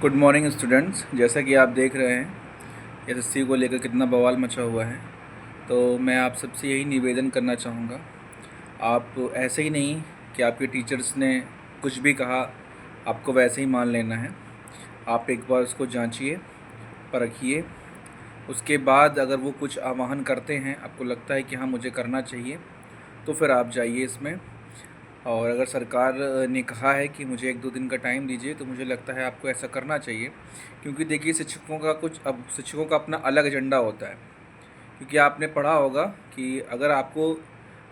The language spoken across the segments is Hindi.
Good morning students. जैसा कि आप देख रहे हैं एसएससी को लेकर कितना बवाल मचा हुआ है, तो मैं आप सबसे यही निवेदन करना चाहूँगा, आप ऐसे ही नहीं कि आपके टीचर्स ने कुछ भी कहा आपको वैसे ही मान लेना है। आप एक बार उसको जांचिए, परखिए, उसके बाद अगर वो कुछ आह्वान करते हैं, आपको लगता है कि हाँ मुझे करना चाहिए, तो फिर आप जाइए इसमें। और अगर सरकार ने कहा है कि मुझे 1-2 दिन का टाइम दीजिए, तो मुझे लगता है आपको ऐसा करना चाहिए। क्योंकि देखिए शिक्षकों का अपना अलग एजेंडा होता है। क्योंकि आपने पढ़ा होगा कि अगर आपको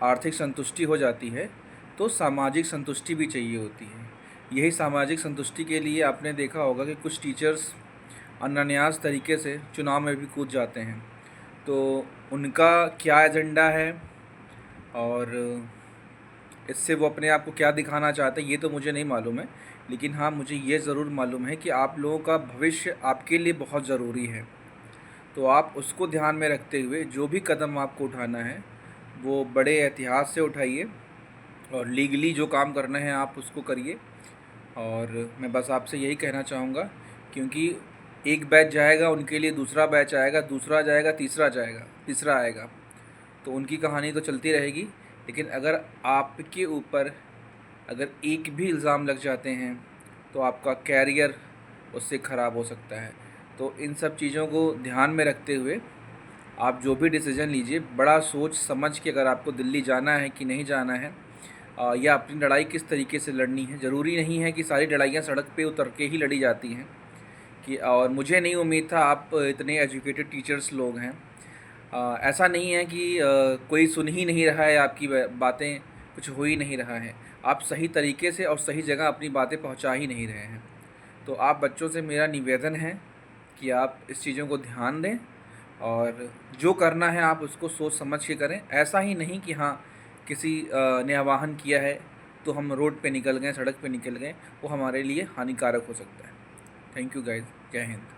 आर्थिक संतुष्टि हो जाती है तो सामाजिक संतुष्टि भी चाहिए होती है। यही सामाजिक संतुष्टि के लिए आपने देखा होगा कि कुछ टीचर्स अनायास तरीके से चुनाव में भी कूद जाते हैं। तो उनका क्या एजेंडा है और इससे वो अपने आप को क्या दिखाना चाहते हैं, ये तो मुझे नहीं मालूम है। लेकिन हाँ, मुझे ये ज़रूर मालूम है कि आप लोगों का भविष्य आपके लिए बहुत ज़रूरी है। तो आप उसको ध्यान में रखते हुए जो भी कदम आपको उठाना है, वो बड़े एहतियात से उठाइए और लीगली जो काम करना है आप उसको करिए। और मैं बस आपसे यही कहना चाहूँगा, क्योंकि एक बैच जाएगा, उनके लिए दूसरा बैच आएगा, दूसरा जाएगा, तीसरा जाएगा, तीसरा आएगा, तो उनकी कहानी तो चलती रहेगी। लेकिन अगर आपके ऊपर अगर एक भी इल्ज़ाम लग जाते हैं तो आपका कैरियर उससे ख़राब हो सकता है। तो इन सब चीज़ों को ध्यान में रखते हुए आप जो भी डिसीज़न लीजिए, बड़ा सोच समझ के, अगर आपको दिल्ली जाना है कि नहीं जाना है, या अपनी लड़ाई किस तरीके से लड़नी है। ज़रूरी नहीं है कि सारी लड़ाइयाँ सड़क पे उतर के ही लड़ी जाती हैं। कि और मुझे नहीं उम्मीद था, आप इतने एजुकेटेड टीचर्स लोग हैं। ऐसा नहीं है कि कोई सुन ही नहीं रहा है आपकी बातें, कुछ हो ही नहीं रहा है। आप सही तरीके से और सही जगह अपनी बातें पहुंचा ही नहीं रहे हैं। तो आप बच्चों से मेरा निवेदन है कि आप इस चीज़ों को ध्यान दें और जो करना है आप उसको सोच समझ के करें। ऐसा ही नहीं कि हाँ, किसी ने आह्वान किया है तो हम रोड पे निकल गए, सड़क पे निकल गए, वो हमारे लिए हानिकारक हो सकता है। Thank you guys. जय हिंद।